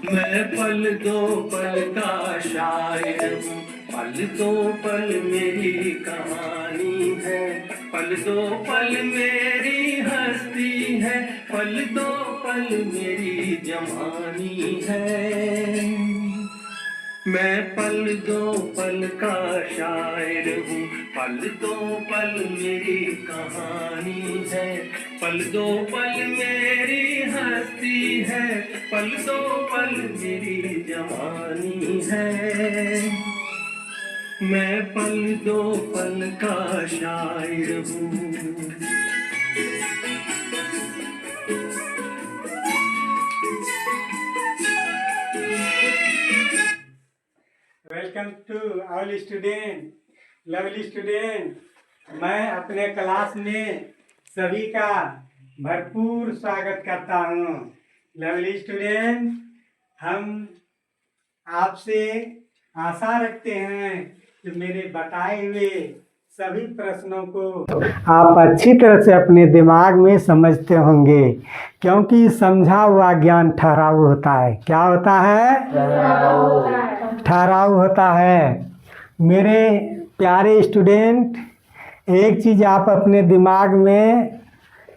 मैं पल दो पल का शायर हूँ, पल दो पल मेरी कहानी है, पल दो पल मेरी हस्ती है, पल दो पल मेरी जवानी है। मैं पल दो पल का शायर हूँ, पल दो पल मेरी कहानी है, पल दो पल मेरी हस्ती है, पल दो पल मेरी जवानी है। मैं पल दो पल का शायर हूँ। Welcome to all student, lovely student. मैं अपने क्लास में सभी का भरपूर स्वागत करता हूँ। लवली स्टूडेंट, हम आपसे आशा रखते हैं कि मेरे बताए हुए सभी प्रश्नों को आप अच्छी तरह से अपने दिमाग में समझते होंगे, क्योंकि समझा हुआ ज्ञान ठहराव होता है। क्या होता है? ठहराव होता है। मेरे प्यारे स्टूडेंट, एक चीज़ आप अपने दिमाग में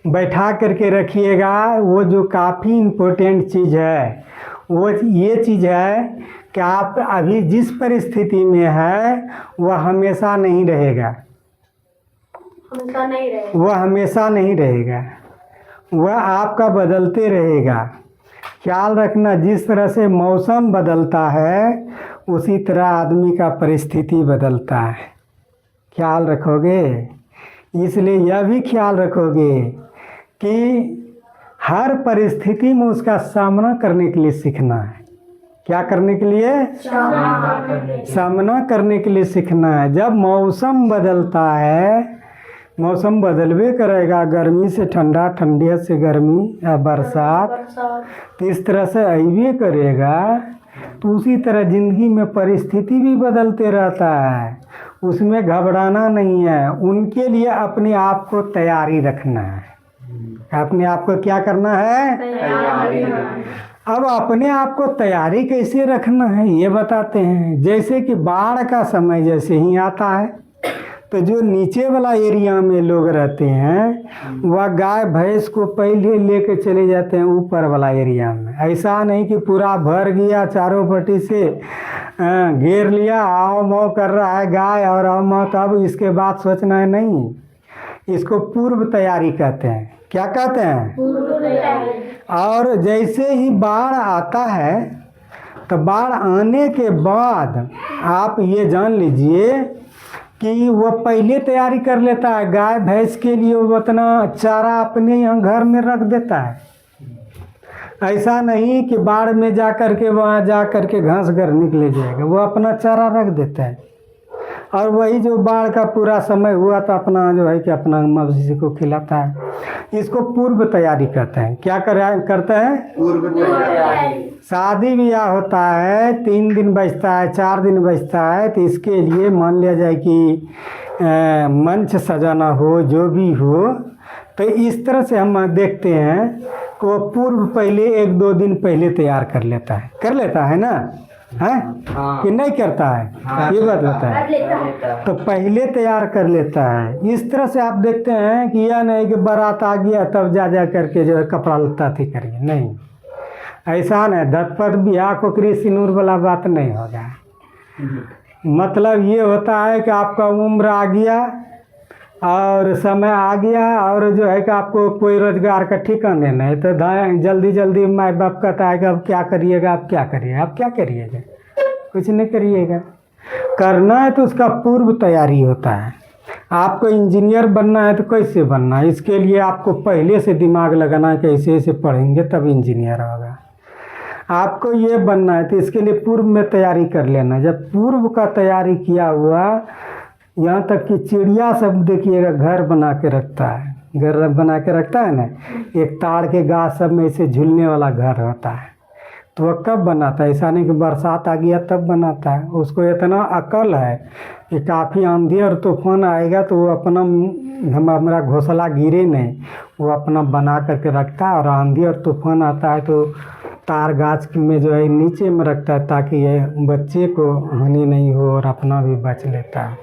बैठा करके रखिएगा, वो जो काफ़ी इम्पोर्टेंट चीज़ है वो ये चीज़ है कि आप अभी जिस परिस्थिति में है वह हमेशा नहीं रहेगा। वह हमेशा नहीं रहेगा, वह आपका बदलते रहेगा। ख्याल रखना, जिस तरह से मौसम बदलता है उसी तरह आदमी का परिस्थिति बदलता है। ख्याल रखोगे? इसलिए यह भी ख्याल रखोगे कि हर परिस्थिति में उसका सामना करने के लिए सीखना है। क्या करने के लिए? सामना करने के लिए सीखना है। जब मौसम बदलता है, मौसम बदलवे करेगा, गर्मी से ठंडा, ठंडी से गर्मी या बरसात, तो इस तरह से अइबे करेगा। तो उसी तरह ज़िंदगी में परिस्थिति भी बदलते रहता है, उसमें घबराना नहीं है। उनके लिए अपने आप को तैयारी रखना है। अपने आप को क्या करना है? तैयारी। अब अपने आप को तैयारी कैसे रखना है ये बताते हैं। जैसे कि बाढ़ का समय जैसे ही आता है तो जो नीचे वाला एरिया में लोग रहते हैं वह गाय भैंस को पहले लेके चले जाते हैं ऊपर वाला एरिया में। ऐसा नहीं कि पूरा भर गया, चारों पट्टी से घेर लिया, आओ मौ कर रहा है गाय और आओ मौ, तब इसके बाद सोचना है नहीं। इसको पूर्व तैयारी कहते हैं। क्या कहते हैं? पूर्व तैयारी। और जैसे ही बाढ़ आता है तो बाढ़ आने के बाद आप ये जान लीजिए कि वो पहले तैयारी कर लेता है। गाय भैंस के लिए वो उतना चारा अपने यहाँ घर में रख देता है। ऐसा नहीं कि बाढ़ में जा कर के वहाँ जा कर के घास घर निकले जाएगा, वो अपना चारा रख देता है। और वही जो बाढ़ का पूरा समय हुआ तो अपना जो है कि अपना मवेशी को खिलाता है। इसको पूर्व तैयारी कहते हैं। क्या करते हैं? पूर्व तैयारी। शादी ब्याह होता है, 3 दिन बचता है, 4 दिन बचता है, तो इसके लिए मान लिया जाए कि मंच सजाना हो, जो भी हो, तो इस तरह से हम देखते हैं कि वो पूर्व पहले 1-2 दिन पहले तैयार कर लेता है ना, है कि नहीं करता है? ये बात होता है। तो पहले तैयार कर लेता है। इस तरह से आप देखते हैं कि यह नहीं कि बारात आ गया तब जा करके जो है कपड़ा लत्ता थी करिए, नहीं, ऐसा नहीं। धतपत ब्याह कोकरी सिनूर वाला बात नहीं होगा। मतलब ये होता है कि आपका उम्र आ गया और समय आ गया और जो है कि आपको कोई रोजगार का ठिकाने नहीं, तो जल्दी जल्दी माँ बाप कहता है कि अब क्या करिएगा, अब क्या करिएगा, अब क्या करिएगा? कुछ नहीं करिएगा। करना है तो उसका पूर्व तैयारी होता है। आपको इंजीनियर बनना है तो कैसे बनना है, इसके लिए आपको पहले से दिमाग लगाना है, कैसे ऐसे पढ़ेंगे तब इंजीनियर होगा। आपको ये बनना है तो इसके लिए पूर्व में तैयारी कर लेना। जब पूर्व का तैयारी किया हुआ, यहाँ तक कि चिड़िया सब देखिएगा घर बना के रखता है, घर बना के रखता है ना, एक ताड़ के गाछ सब में से झूलने वाला घर होता है। तो वह कब बनाता है? ऐसा नहीं कि बरसात आ गया तब बनाता है। उसको इतना अकल है कि काफ़ी आंधी और तूफान आएगा तो वो अपना हमारा घोंसला गिरे नहीं, वो अपना बना करके रखता है। और आंधी और तूफान आता है तो तार गाछ में जो है नीचे में रखता है ताकि ये बच्चे को हानि नहीं हो और अपना भी बच लेता है।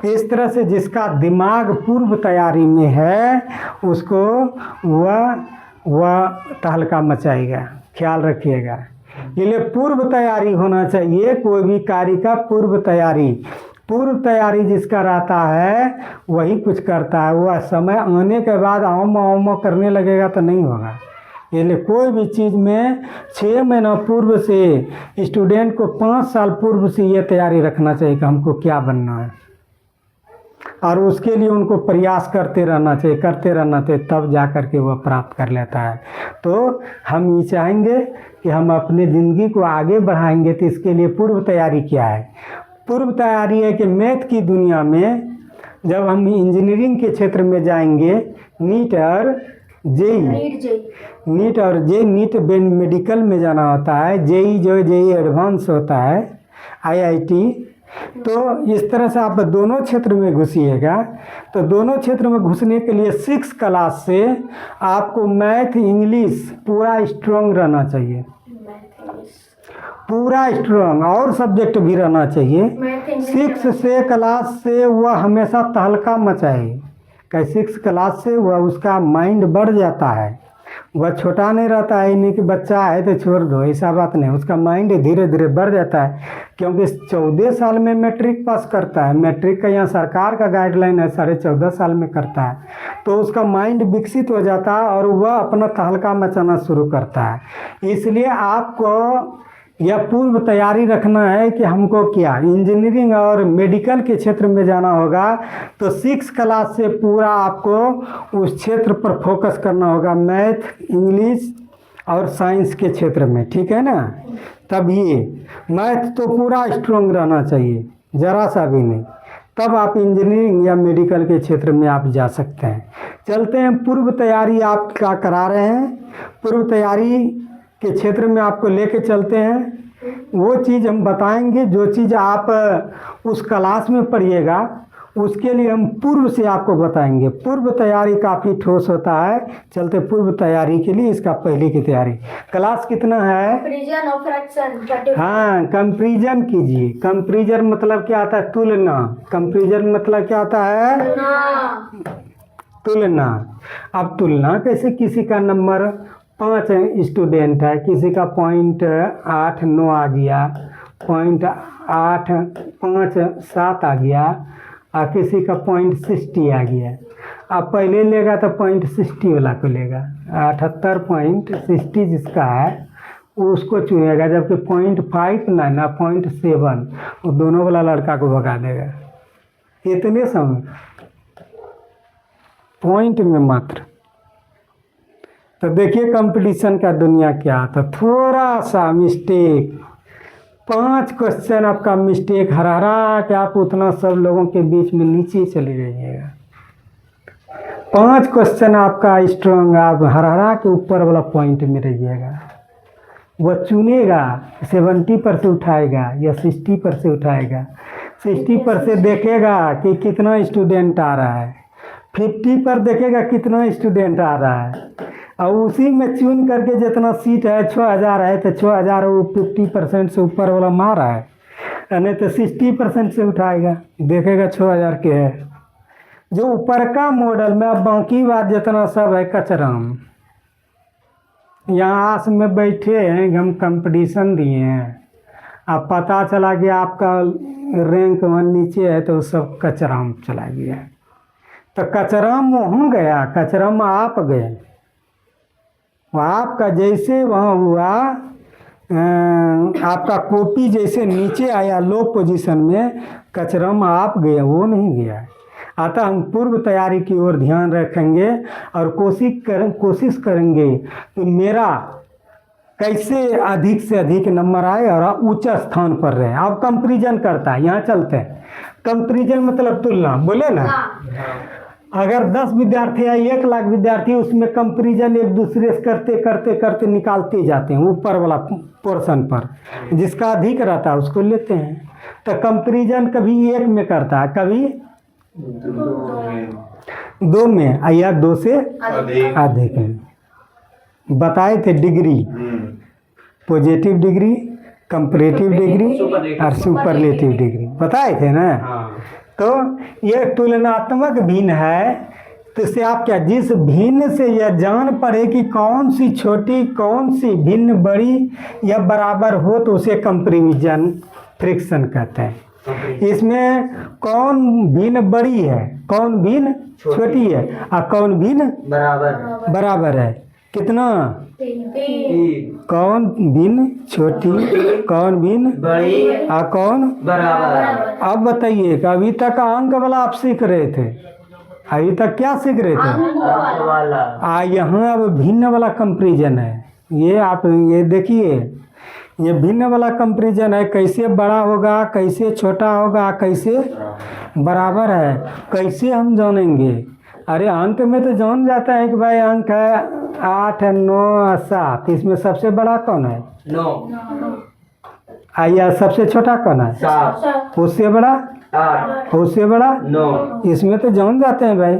इस तरह से जिसका दिमाग पूर्व तैयारी में है उसको वह तहलका मचाएगा। ख्याल रखिएगा, इसलिए पूर्व तैयारी होना चाहिए। कोई भी कार्य का पूर्व तैयारी जिसका रहता है वही कुछ करता है। वह समय आने के बाद आओ करने लगेगा तो नहीं होगा। इसलिए कोई भी चीज़ में 6 महीना पूर्व से, स्टूडेंट को 5 साल पूर्व से ये तैयारी रखना चाहिए कि हमको क्या बनना है, और उसके लिए उनको प्रयास करते रहना चाहिए, तब जा कर के वह प्राप्त कर लेता है। तो हम ये चाहेंगे कि हम अपने ज़िंदगी को आगे बढ़ाएंगे, तो इसके लिए पूर्व तैयारी क्या है? पूर्व तैयारी है कि मैथ की दुनिया में जब हम इंजीनियरिंग के क्षेत्र में जाएंगे, नीट और जेई मेडिकल में जाना होता है, जेई एडवांस होता है, IIT। तो इस तरह से आप दोनों क्षेत्र में घुसिएगा। तो दोनों क्षेत्र में घुसने के लिए 6 क्लास से आपको मैथ इंग्लिश पूरा स्ट्रॉन्ग रहना चाहिए, पूरा स्ट्रॉन्ग, और सब्जेक्ट भी रहना चाहिए। 6 से क्लास से वह हमेशा तहलका मचाए। 6 क्लास से वह उसका माइंड बढ़ जाता है, वह छोटा नहीं रहता है। नहीं कि बच्चा है तो छोड़ दो, ऐसा बात नहीं। उसका माइंड धीरे धीरे बढ़ जाता है, क्योंकि 14 साल में मैट्रिक पास करता है। मैट्रिक का यहाँ सरकार का गाइडलाइन है 14.5 साल में करता है। तो उसका माइंड विकसित हो जाता है और वह अपना तहलका मचाना शुरू करता है। इसलिए आपको यह पूर्व तैयारी रखना है कि हमको क्या इंजीनियरिंग और मेडिकल के क्षेत्र में जाना होगा, तो 6 क्लास से पूरा आपको उस क्षेत्र पर फोकस करना होगा, मैथ इंग्लिश और साइंस के क्षेत्र में, ठीक है ना। तब ये मैथ तो पूरा स्ट्रॉन्ग रहना चाहिए, ज़रा सा भी नहीं, तब आप इंजीनियरिंग या मेडिकल के क्षेत्र में आप जा सकते हैं। चलते हैं, पूर्व तैयारी आप क्या करा रहे हैं, पूर्व तैयारी के क्षेत्र में आपको लेके चलते हैं। वो चीज़ हम बताएंगे, जो चीज़ आप उस क्लास में पढ़िएगा उसके लिए हम पूर्व से आपको बताएंगे। पूर्व तैयारी काफ़ी ठोस होता है। चलते पूर्व तैयारी के लिए इसका पहले की तैयारी। क्लास कितना है? हाँ, कंपैरिजन कीजिए। कंपैरिजन मतलब क्या आता है? तुलना। कंपैरिजन मतलब क्या आता है? तुलना। अब तुलना कैसे? किसी का नंबर 5 स्टूडेंट है, किसी का 0.89 आ गया, 0.857 आ गया, और किसी का 0.60 आ गया। अब पहले लेगा तो 0.60 वाला को लेगा, 78.60 जिसका है उसको चुनेगा, जबकि 0.59 या 0.7 वो दोनों वाला लड़का को भगा देगा। इतने समय पॉइंट में मात्र। तो देखिए कंपटीशन का दुनिया क्या था। थोड़ा सा मिस्टेक, 5 क्वेश्चन आपका मिस्टेक हरा के आप उतना सब लोगों के बीच में नीचे चले जाइएगा। 5 क्वेश्चन आपका स्ट्रॉन्ग, आप हरा के ऊपर वाला पॉइंट में रहिएगा। वह चुनेगा, 70 पर से उठाएगा या 60 पर से उठाएगा। 60 पर से देखेगा कि कितना स्टूडेंट आ रहा है, 50 पर देखेगा कितना स्टूडेंट आ रहा है, और उसी में चुन करके जितना सीट है 6000 है तो 6000 वो 50% से ऊपर वाला मारा है, नहीं तो 60% से उठाएगा, देखेगा 6000 के है जो ऊपर का मॉडल में। अब बाकी बात जितना सब है कचराम। यहाँ आस में बैठे हैं, हम कंपटीशन दिए हैं, अब पता चला कि आपका रैंक 1 नीचे है तो सब कचराम चला गया। तो कचराम वहाँ गया, कचराम आप गए। आपका जैसे वहाँ हुआ, आपका कॉपी जैसे नीचे आया लो पोजीशन में, कचराम आप गए, वो नहीं गया। अतः हम पूर्व तैयारी की ओर ध्यान रखेंगे और कोशिश करेंगे कि मेरा कैसे अधिक से अधिक नंबर आए और उच्च स्थान पर रहे। अब कंपैरिजन करता है, यहाँ चलते हैं। कंपैरिजन मतलब तुलना, बोले ना। अगर 10 विद्यार्थी है, 1 लाख विद्यार्थी, उसमें कंपैरिजन एक दूसरे से करते निकालते जाते हैं ऊपर वाला पोर्शन पर, जिसका अधिक रहता है उसको लेते हैं। तो कंपैरिजन कभी 1 में करता है, कभी 2 में, या 2 से अधिक में। बताए थे degree positive degree, comparative degree और सुपरलेटिव डिग्री बताए थे ना। हाँ। तो ये तुलनात्मक भिन्न है। तो इससे आप क्या, जिस भिन्न से यह जान पड़े कि कौन सी छोटी कौन सी भिन्न बड़ी या बराबर हो, तो उसे कंपैरिजन फ्रिक्शन कहते हैं। इसमें कौन भिन्न बड़ी है, कौन भिन्न छोटी है और कौन भिन्न बराबर है। कितना? कौन भिन्न छोटी, कौन भिन्न बड़ी और कौन बराबर। अब बताइए कि अभी तक अंक वाला आप सीख रहे थे, अभी तक क्या सीख रहे थे? यहाँ अब भिन्न वाला कंपैरिजन है। ये आप ये देखिए, ये भिन्न वाला कंपैरिजन है। कैसे बड़ा होगा, कैसे छोटा होगा, कैसे बराबर है, कैसे हम जानेंगे? अरे अंक में तो जान जाता है कि भाई अंक है 8, 9, 7। इसमें सबसे बड़ा कौन है? 9। या सबसे छोटा कौन है? 7। उससे बड़ा 8। उससे बड़ा 9। इसमें तो जान जाते हैं भाई।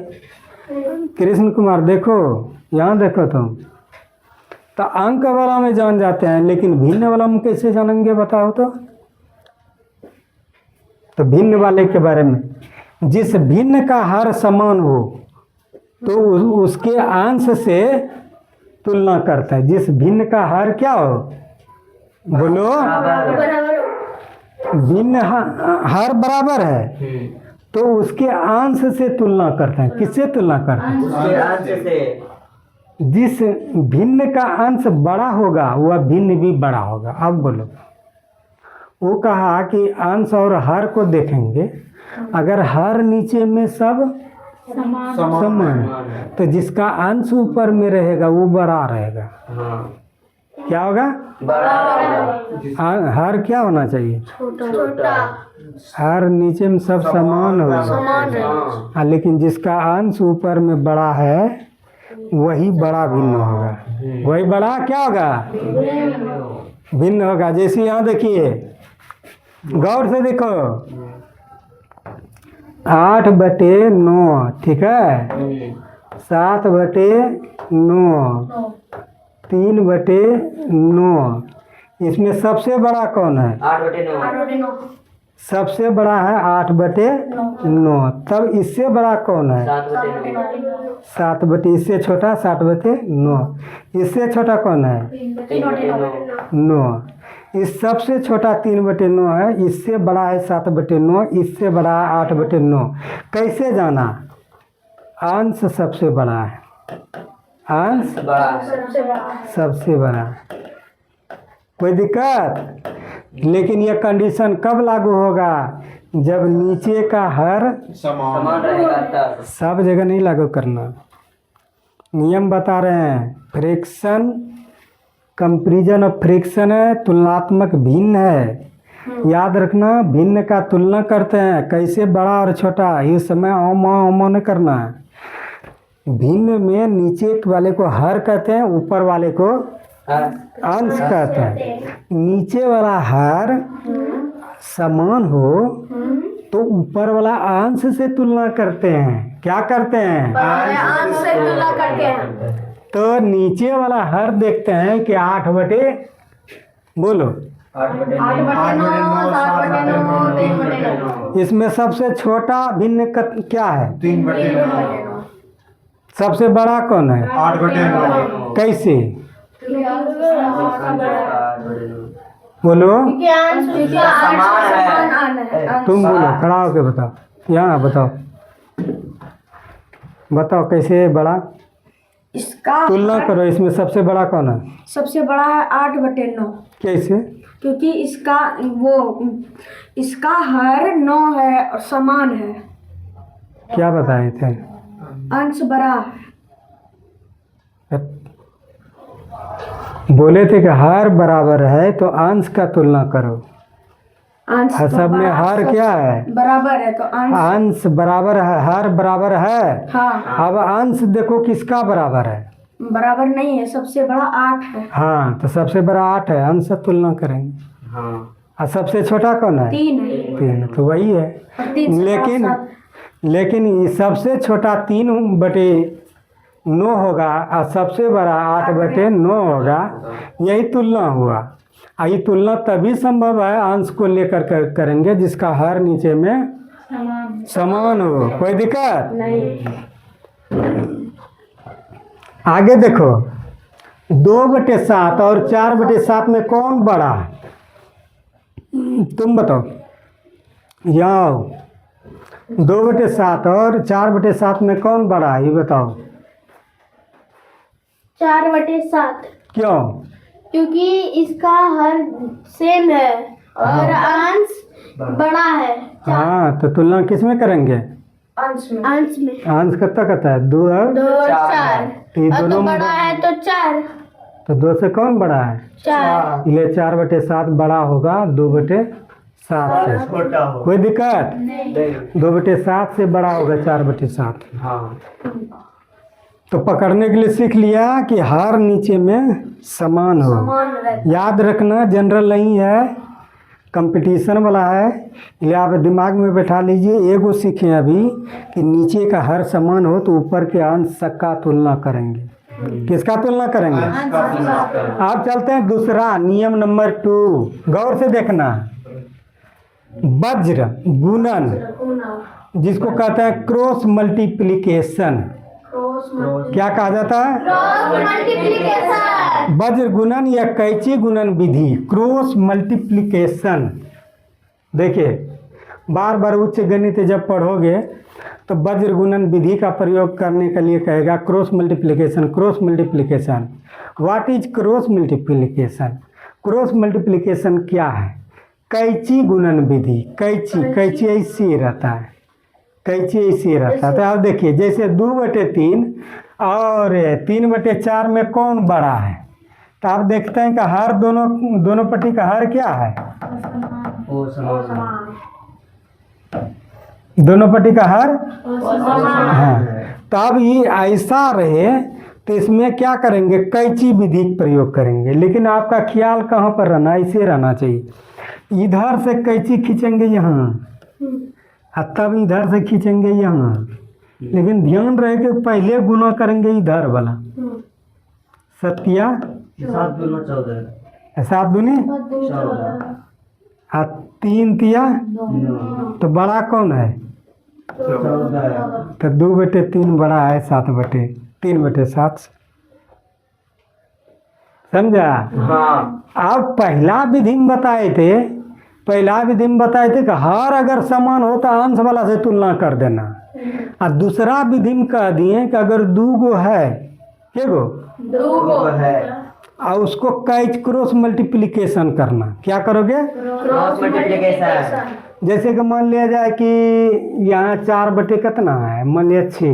कृष्ण कुमार देखो, यहाँ देखो तुम, तो अंक वाला में जान जाते हैं, लेकिन भिन्न वाला में कैसे जानेंगे बताओ तो भिन्न वाले के बारे में, जिस भिन्न का हर समान हो तो उसके अंश से तुलना करते हैं। जिस भिन्न का हर क्या हो, बोलो, भिन्न हर बराबर है तो उसके अंश से तुलना करते हैं। किससे तुलना करते हैं? उसके अंश से। जिस भिन्न का अंश बड़ा होगा वह भिन्न भी बड़ा होगा। अब बोलो, वो कहा कि अंश और हर को देखेंगे, अगर हर नीचे में सब समान है तो जिसका अंश ऊपर में रहेगा वो बड़ा रहेगा। क्या होगा? बड़ा। हर क्या होना चाहिए? छोटा। हर नीचे में सब समान होगा, लेकिन जिसका अंश ऊपर में बड़ा है वही बड़ा भिन्न होगा। वही बड़ा क्या होगा? भिन्न होगा। जैसे यहाँ देखिए, गौर से देखो, 8/9, ठीक है, 7/9, 3/9। इसमें सबसे बड़ा कौन है? 8/9। सबसे बड़ा है 8/9। तब इससे बड़ा कौन है? 7/9। 7/, इससे छोटा 7/9। इससे छोटा कौन है? 9। इस सबसे छोटा 3/9 है, इससे बड़ा है 7/9, इससे बड़ा है 8/9। कैसे जाना? अंश सबसे बड़ा है, अंश सबसे बड़ा। कोई दिक्कत? लेकिन यह कंडीशन कब लागू होगा? जब नीचे का हर समान रहेगा तब। सब जगह नहीं लागू करना। नियम बता रहे हैं। फ्रिक्शन, कंपैरिजन ऑफ फ्रिक्शन है, तुलनात्मक भिन्न है। याद रखना, भिन्न का तुलना करते हैं, कैसे बड़ा और छोटा, इस समय ओम नहीं करना है। भिन्न में नीचे वाले को हर कहते हैं, ऊपर वाले को अंश कहते हैं। नीचे वाला हर समान हो तो ऊपर वाला अंश से तुलना करते हैं। क्या करते हैं? अंश से तुलना करते हैं। तो नीचे वाला हर देखते हैं कि 8/, बोलो, 8/9, 7/9, 3/9। इसमें सबसे छोटा भिन्न क्या है? 3/9। सबसे बड़ा कौन है? 8/9। कैसे? बोलो, तुम बोलो, खड़ा होके बताओ। यहाँ बताओ, बताओ कैसे बड़ा? इसका तुलना करो, इसमें सबसे बड़ा कौन है? सबसे बड़ा है 8/9, कैसे? क्योंकि इसका हर 9 है और समान है। क्या बताए थे? अंश बड़ा है। बोले थे कि हर बराबर है तो अंश का तुलना करो। अंश सब में हर क्या है? बराबर है तो अंश बराबर है, हर बराबर है। हाँ। अब अंश देखो किसका बराबर है? बराबर नहीं है, सबसे बड़ा 8 है। हाँ, तो सबसे बड़ा 8 है, अंश से तुलना करेंगे। हाँ। और सबसे छोटा कौन है? 3 है। 3, तो वही है। और 3 से लेकिन ये सबसे छोटा 3/, 9 होगा और सबसे बड़ा 8/9 होगा। यही तुलना हुआ। ये तुलना तभी संभव है अंश को लेकर करेंगे जिसका हर नीचे में समान हो। कोई दिक्कत नहीं। आगे देखो 2/7 और 4/7 में कौन बड़ा है? तुम बताओ। यहाँ 2/7 और 4/7 में कौन बड़ा है ये बताओ। 4/7 क्यों? क्योंकि इसका हर सेम है और अंश बड़ा है। हाँ तो तुलना किस में करेंगे? अंश में अंश कितना है? 2 और 2 और 4 तो ये और तो दोनों बड़ा है तो 4 तो 2 से कौन बड़ा है? 4। इसलिए 4/7 बड़ा होगा 2/7 से। छोटा हो। कोई दिक्कत? नहीं। 2/7 से बड़ा होगा 4/7। हाँ। तो पकड़ने के लिए सीख लिया कि हर नीचे में समान हो। याद रखना जनरल नहीं है, कंपटीशन वाला है। इसलिए आप दिमाग में बैठा लीजिए। एगो सीखे अभी कि नीचे का हर समान हो तो ऊपर के अंश का तुलना करेंगे। किसका तुलना करेंगे? आप चलते हैं दूसरा नियम नंबर 2। गौर से देखना। वज्र गुणन जिसको कहते हैं क्रॉस मल्टीप्लिकेशन। क्या कहा जाता है? वज्र गुणन या कैंची गुणन विधि, क्रॉस मल्टीप्लिकेशन। देखिए बार बार उच्च गणित जब पढ़ोगे तो वज्र गुणन विधि का प्रयोग करने के लिए कहेगा cross multiplication. Cross multiplication what is cross multiplication? Cross multiplication क्या है? कैंची गुणन विधि। कैंची ऐसे रहता है, कैंची ऐसे रहता है। तो आप देखिए जैसे 2/3 और 3/4 में कौन बड़ा है? तो आप देखते हैं कि हर दोनों पट्टी का हर क्या है? वो समान। दोनों पट्टी का हर हाँ। तो अब ये ऐसा रहे तो इसमें क्या करेंगे? कैंची विधि का प्रयोग करेंगे। लेकिन आपका ख्याल कहाँ पर रहना? ऐसे रहना चाहिए। इधर से कैंची खींचेंगे यहाँ और तब इधर से खींचेंगे यहाँ। लेकिन ध्यान रहे कि पहले गुना करेंगे इधर वाला। 7 7 दूनी 14। 7 दूनी 14। और 3 तिया तो बड़ा कौन है? 14। तो 2/3 बड़ा है 3/7 से। समझा? हाँ। आप पहला विधि में बताए थे कि हर अगर समान हो तो अंश वाला से तुलना कर देना। और दूसरा विधि में कह दिए कि अगर 2 गो है, के गो 2 वो है और उसको क्रॉस मल्टीप्लिकेशन करना। क्या करोगे? Cross multiplication. जैसे कि मान लिया जाए कि यहाँ 4 कितना है? मान लिया 6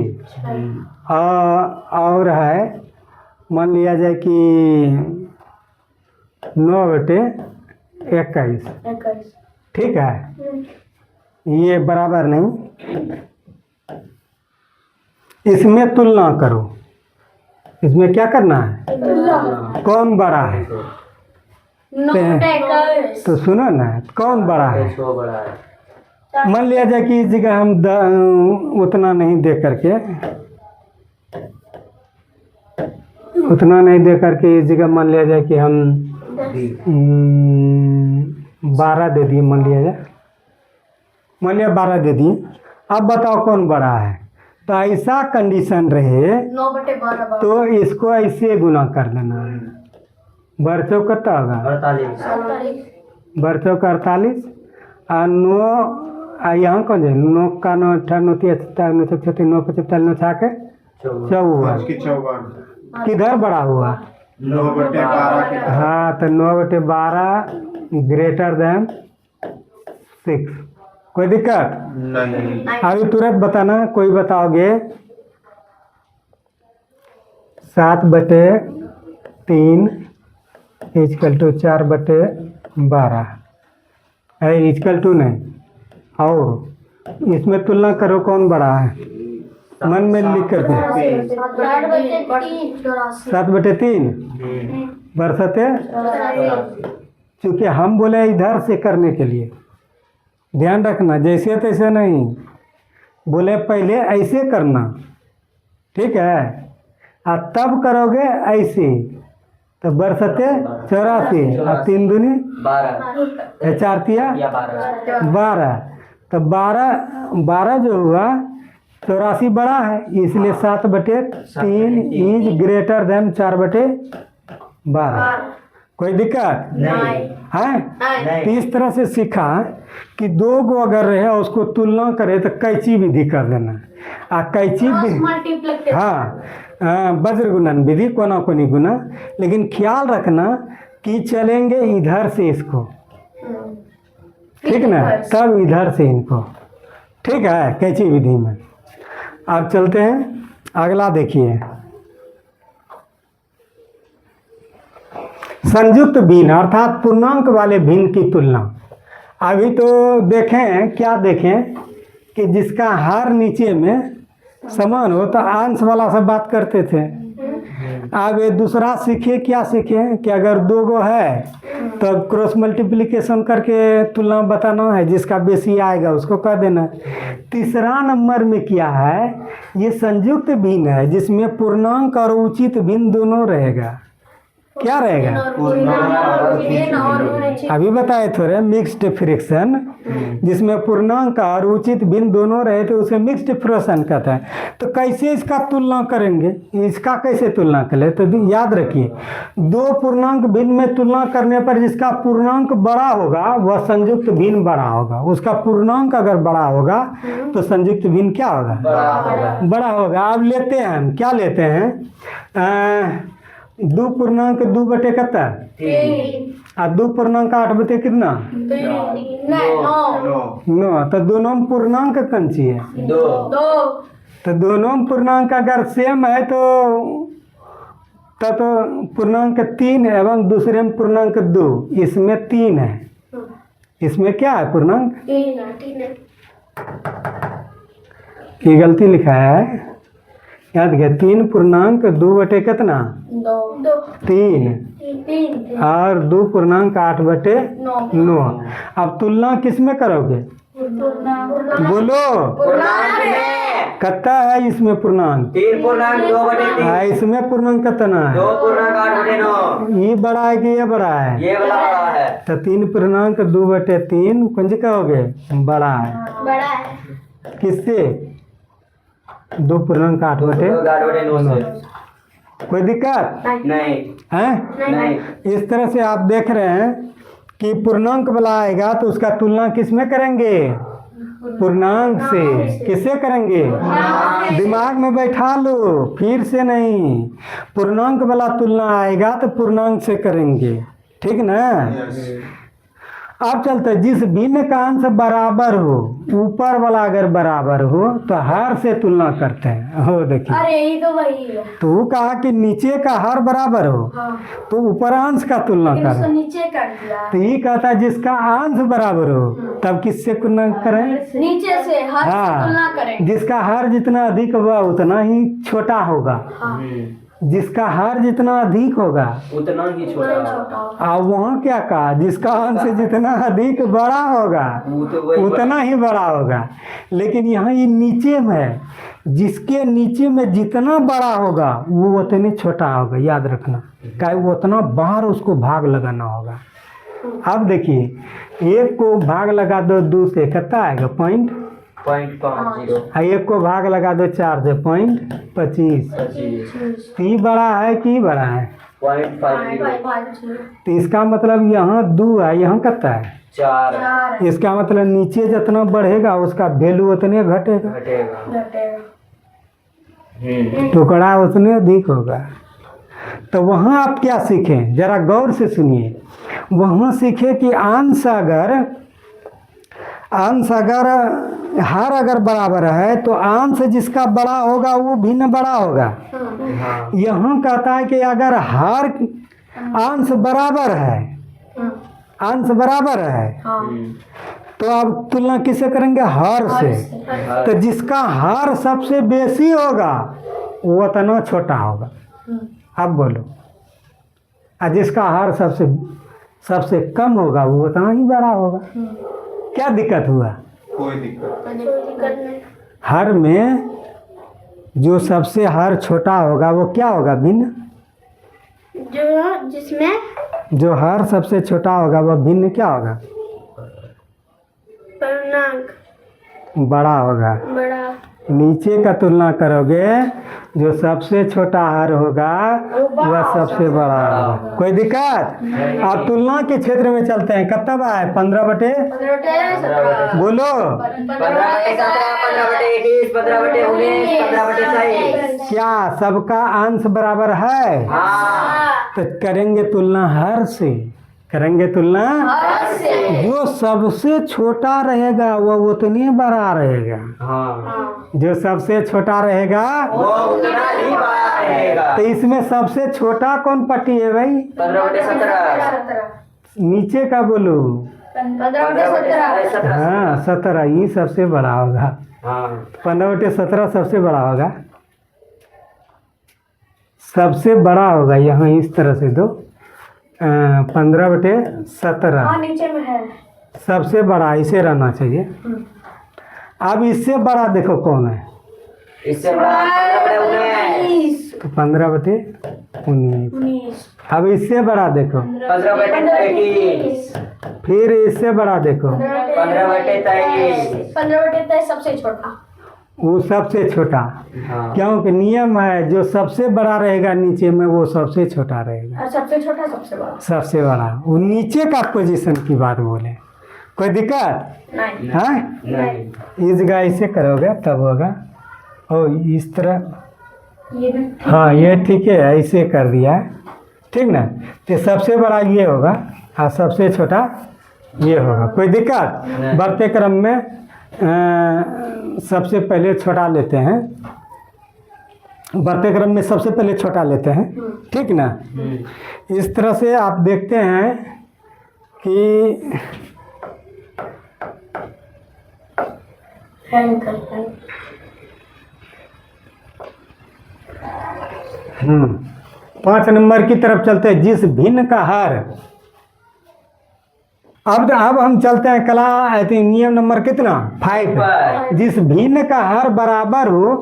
और है मान लिया जाए कि 9/21। ठीक है, ये बराबर नहीं। इसमें तुलना करो। इसमें क्या करना है? कौन बड़ा है? तो सुनो ना, कौन बड़ा है? वो बड़ा है। मान लिया जाए कि इस जगह हम उतना नहीं दे करके इस जगह मान लिया जाए कि हम 12 दे दिए। मान लिया 12 दे दिए। अब बताओ कौन बड़ा है? तो ऐसा कंडीशन रहे 9/12 तो इसको ऐसे गुना कर देना है। बरचौ कितना होगा? 48। बरचौ का 48 और 9 यहाँ कौन है? 9 का 9 8 9 3 7 9 6 3 9 5 9 6 के 54। की 54। किधर बड़ा हुआ? 9/12 के। हाँ तो 9/12 ग्रेटर देन 6। कोई दिक्कत? नहीं। अभी तुरंत बताना। कोई बताओगे 7/3 इक्वल टू 4/12 है? इक्वल टू नहीं। और इसमें तुलना करो कौन बड़ा है? मन में लिख कर दे। 7/3 बरसते। चूँकि हम बोले इधर से करने के लिए ध्यान रखना, जैसे तैसे नहीं बोले, पहले ऐसे करना। ठीक है? और तब करोगे ऐसे, तो बरसते 84 और 3 दूनी 12 4 तिया या 12 12, तो 12 जो हुआ 84 बड़ा है, इसलिए 7/3 इज ग्रेटर देन 4/12। कोई दिक्कत नहीं है? नहीं तो इस तरह से सीखा कि 2 गो अगर रहे उसको तुलना करे तो कैची विधि कर देना, आ कैची विधि हाँ वज्र गुणन विधि कोना कोनी गुना, लेकिन ख्याल रखना कि चलेंगे इधर से इसको, ठीक ना, तब इधर से इनको, ठीक है, कैची विधि में। अब चलते हैं अगला, देखिए संयुक्त भिन्न अर्थात पूर्णांक वाले भिन्न की तुलना। अभी तो देखें, क्या देखें कि जिसका हर नीचे में समान हो तो अंश वाला से बात करते थे। अब ये दूसरा सीखे, क्या सीखे कि अगर 2 गो है तो क्रॉस मल्टीप्लिकेशन करके तुलना बताना है, जिसका बेसी आएगा उसको कह देना। तीसरा नंबर में क्या है, ये संयुक्त भिन्न है जिसमें पूर्णांक और उचित भिन्न दोनों रहेगा। क्या रहेगा? अभी बताए थोड़े, मिक्स्ड फ्रैक्शन, जिसमें पूर्णांक और उचित भिन्न दोनों रहे तो उसे मिक्स्ड फ्रैक्शन कहता है। तो कैसे इसका तुलना करेंगे, इसका कैसे तुलना करें? तो याद रखिए, 2 पूर्णांक भिन्न में तुलना करने पर जिसका पूर्णांक बड़ा होगा वह संयुक्त भिन्न बड़ा होगा। उसका पूर्णांक अगर बड़ा होगा तो संयुक्त भिन्न क्या होगा? बड़ा होगा। अब लेते हैं हम, क्या लेते हैं, 2 पूर्णांक 2/71 और 2 पूर्णांक 8 कितना 9, तो दोनों में पूर्णांक कौन सी है? 2 तो दोनों में पूर्णांक अगर सेम है तो पूर्णांक 3 एवं दूसरे में पूर्णांक 2, इसमें 3 है, इसमें क्या है पूर्णांक? ये गलती लिखा है, याद गया। 3 पूर्णांक 2 कितना 3 और 2 पूर्णांक 8/9। अब तुलना किस में करोगे? बोलो, कितना है इसमें पूर्णांक? 3 पूर्णांक 2/3 हाँ, इसमें पूर्णांक कितना है? 2 पूर्णांक 8/9। ये बड़ा है कि ये बड़ा है? ये वाला बड़ा है। तो 3 पूर्णांक 2/3 कौन सी कहोगे? बड़ा है। किससे? 2 पूर्णांक 8/9 से। कोई दिक्कत नहीं है? नहीं इस तरह से आप देख रहे हैं कि पूर्णांक वाला आएगा तो उसका तुलना किस में करेंगे? पूर्णांक से। किससे करेंगे? दिमाग में बैठा लो, फिर से नहीं। पूर्णांक वाला तुलना आएगा तो पूर्णांक से करेंगे, ठीक ना। अब चलते, जिस भिन्न का अंश बराबर हो, ऊपर वाला अगर बराबर हो तो हर से तुलना करते हैं। हो देखिए, अरे ये तो वही है। तो वो कहा कि नीचे का हर बराबर हो तो ऊपर अंश का तुलना उसको करें। नीचे कर दिया, तो ये कहता है जिसका अंश बराबर हो तब किससे तुलना करें? नीचे से हर से तुलना करें। जिसका हर जितना अधिक होगा उतना ही छोटा होगा। जिसका हर जितना अधिक होगा उतना ही छोटा। और वहाँ क्या कहा? जिसका अंश जितना अधिक बड़ा होगा उतना ही बड़ा होगा। लेकिन यहाँ ये नीचे में है, जिसके नीचे में जितना बड़ा होगा वो उतने छोटा होगा। याद रखना, क्या वो उतना बाहर उसको भाग लगाना होगा। अब देखिए, 1 को भाग लगा दो 2 से, कितना आएगा? 0.50। 1 को भाग लगा दो 4 से, 0.25। तो ये बड़ा है कि बड़ा है? 0.50। तो इसका मतलब यहाँ 2 है, यहाँ कितना है? 4 इसका मतलब नीचे जितना बढ़ेगा उसका वैल्यू उतने घटेगा, घटेगा। टुकड़ा उतने अधिक होगा। तो वहाँ आप क्या सीखें, जरा गौर से सुनिए। वहाँ सीखे कि अंश अगर हर अगर बराबर है तो अंश जिसका बड़ा होगा वो भिन्न बड़ा होगा। यहाँ कहता है कि अगर हर अंश बराबर है, अंश बराबर है तो अब तुलना किससे करेंगे? हर से। तो जिसका हर सबसे बेसी होगा वो उतना छोटा होगा। अब बोलो, और जिसका हर सबसे कम होगा वो उतना ही बड़ा होगा। क्या दिक्कत हुआ? कोई दिक्कत नहीं। हर में जो सबसे हर छोटा होगा वो क्या होगा? भिन्न। जो जिसमें जो हर सबसे छोटा होगा वह भिन्न क्या होगा? पूर्णांक बड़ा होगा। बड़ा। नीचे का तुलना करोगे, जो सबसे छोटा हर होगा वह सबसे बड़ा होगा। कोई दिक्कत? अब तुलना के क्षेत्र में चलते हैं। कितना बड़ा है? 15/17। बोलो। 15/17, 15/21, 15/19, 15/23। क्या सबका अंश बराबर है? हाँ। तो करेंगे तुलना हर से। करेंगे तुलना जो सबसे छोटा रहेगा वह उतनी बड़ा रहेगा। हाँ। जो सबसे छोटा रहेगा वो उतना ही बड़ा रहेगा। तो इसमें सबसे छोटा कौन पट्टी है भाई? 15/17। नीचे का बोलो। 15/17। हाँ 17, ये सबसे बड़ा होगा। हाँ। 15/17 सबसे बड़ा होगा। सबसे बड़ा होगा यहाँ इस तरह से दो। 15/17 नीचे में है। सबसे बड़ा इसे रहना चाहिए। अब इससे बड़ा देखो कौन है? इससे बड़ा 15/19। तो 15/19। अब इससे बड़ा देखो। 15/21। फिर इससे बड़ा देखो। 15/23। 15/23 सबसे छोटा। वो सबसे छोटा। हाँ। क्योंकि नियम है जो सबसे बड़ा रहेगा नीचे में वो सबसे छोटा रहेगा। और सबसे छोटा सबसे बड़ा। सबसे बड़ा वो नीचे का पोजीशन की बात बोले। कोई दिक्कत? नहीं। हाँ नहीं। इस जगह इसे करोगे तब होगा। ओ इस तरह। ये भी हाँ ये ठीक है, ऐसे कर दिया है। ठीक ना? तो सबसे बड़ा ये होगा और सबसे छोटा ये होगा। कोई दिक्कत? बढ़ते क्रम में सबसे पहले छोटा लेते हैं। बढ़ते क्रम में सबसे पहले छोटा लेते हैं। ठीक ना? इस तरह से आप देखते हैं कि हैंग करता है। 5 नंबर की तरफ चलते हैं। जिस भिन्न का हर। अब हम चलते हैं कला नियम नंबर कितना? 5। जिस भिन्न का हर बराबर हो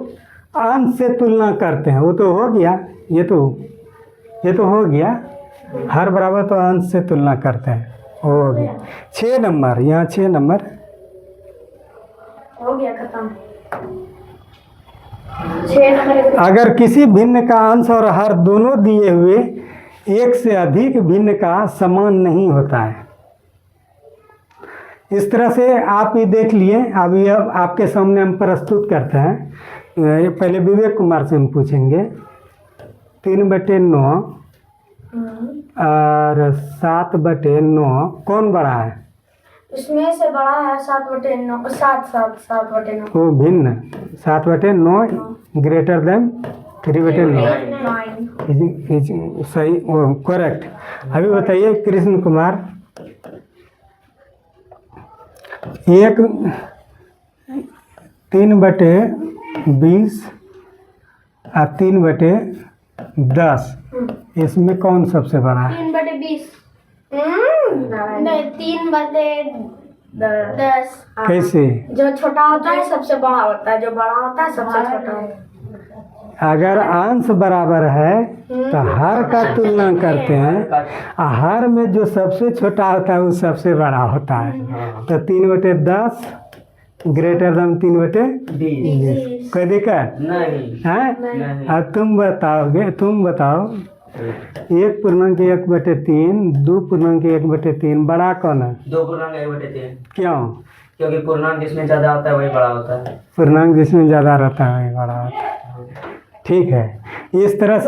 अंश से तुलना करते हैं। वो तो हो गया। ये तो हो गया। हर बराबर तो अंश से तुलना करते हैं। हो गया। 6 नंबर, यहाँ 6 नंबर हो गया खत्म। 6 नंबर। अगर किसी भिन्न का अंश और हर दोनों दिए हुए एक से अधिक भिन्न का समान नहीं होता है। इस तरह से आप ये देख लिए। अभी अब आपके सामने हम प्रस्तुत करते हैं। पहले विवेक कुमार से हम पूछेंगे। 3/9 और 7/9 कौन बड़ा है? इसमें से बड़ा है 7/9। 7/9। वो भिन्न 7/9 ग्रेटर देन 3/9। 9। सही, वो करेक्ट। अभी बताइए कृष्ण कुमार। 3/20 और 3/10 इसमें कौन सबसे बड़ा है? 3/20। नहीं 3/10। कैसे? जो छोटा होता है सबसे बड़ा होता है, जो बड़ा होता है सबसे छोटा होता है। अगर अंश बराबर है तो हर का तुलना करते हैं। हर में जो सबसे छोटा होता है वो सबसे बड़ा होता है। तो 3/10 ग्रेटर देन 3/20। कोई दिक्कत नहीं। है? नहीं। अब तुम बताओ 1/1/3 2/1/3 बड़ा कौन है? 2/1/3। क्यों? क्योंकि पूर्णांक जिसमें ज्यादा होता है वही बड़ा होता है। पूर्णांक जिसमें ज़्यादा रहता है वही बड़ा होता है। ठीक है। इस तरह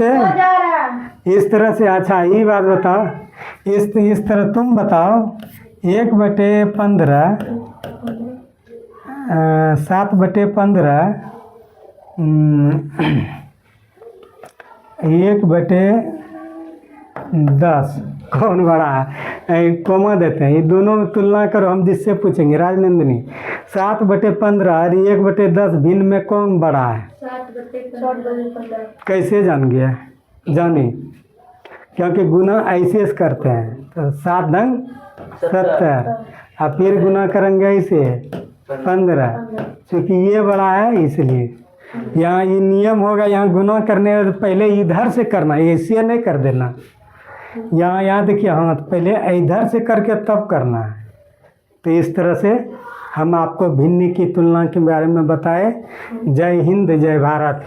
से अच्छा ये बात बताओ। इस तरह तुम बताओ 1/15 7/15 1/10 कौन बड़ा है? कोमा देते हैं। ये दोनों में तुलना करो। हम जिससे पूछेंगे राजनंदिनी 7/15 और 1/10 भिन्न में कौन बड़ा है? 7/15। कैसे जान गया? जानी क्योंकि गुना ऐसे करते हैं। तो 7 दंग 70 और फिर गुना करेंगे ऐसे 15। क्योंकि ये बड़ा है इसलिए यहाँ ये नियम होगा, यहाँ गुना करने में पहले इधर से करना, ऐसे नहीं कर देना। यहाँ देखिए, हाँ तो पहले इधर से करके तब करना है। तो इस तरह से हम आपको भिन्न की तुलना के बारे में बताए। जय हिंद, जय भारत।